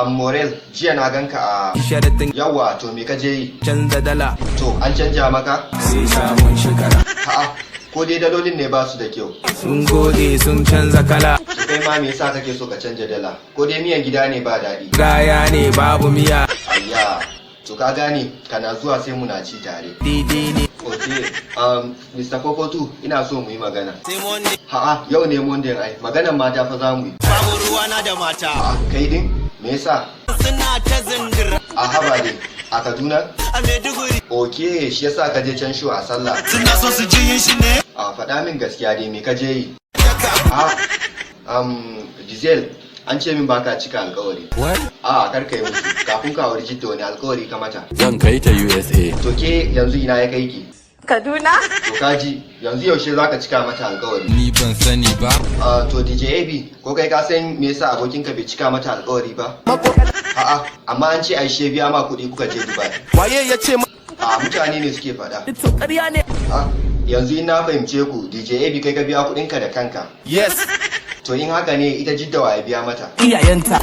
Morel, jiya na ganka a yawa, to me ka je yi? Canza dala. To an canja maka? Sai samun shekara. A'a, ko dai dalolin ne ba su da kyau. Sun gode sun canza kala. To kai ma me yasa kake so ka canja dala? Ko dai miyan gida ne ba daɗi? Gaya ne babu miya. Ayya, to ka gane kana zuwa sai muna ci tare. Daidai ne. Okay, Mr. Popotu, ina so mu yi magana. Sai Monday. Ha'a, yau ne Monday ai, maganan mata fa za mu yi. Babu ruwana da mata. Kai din? Me yasa? Suna ta zingira. A haba dai, a Kaduna? A Maiduguri. Okay, shi yasa ka je can show a sallah. Suna so su ji yin shi ne. A faɗa min gaskiya dai me ka je yi? Giselle, an ce min baka cika alkawari. What? Kar ka yi musu, kafin ka auri jidda wani alkawari ka mata. Zan kai ta USA. To ke yanzu ina ya kai ki? Kaduna? To kaji, yanzu yaushe zaka cika mata alkawari? Ni ban sani ba. To DJ AB, ko kai ka san me yasa abokinka bai cika mata alkawari ba? Amma an ce ai she biya ma kuɗi kuka je Dubai. Waye ya ce ma? Mutane ne suke faɗa. To ƙarya ne. Yanzu in na fahimce ku, DJ AB kai ka biya kuɗinka da kanka. Yes. To in haka ne ita jidda wa ya biya mata? Iyayenta.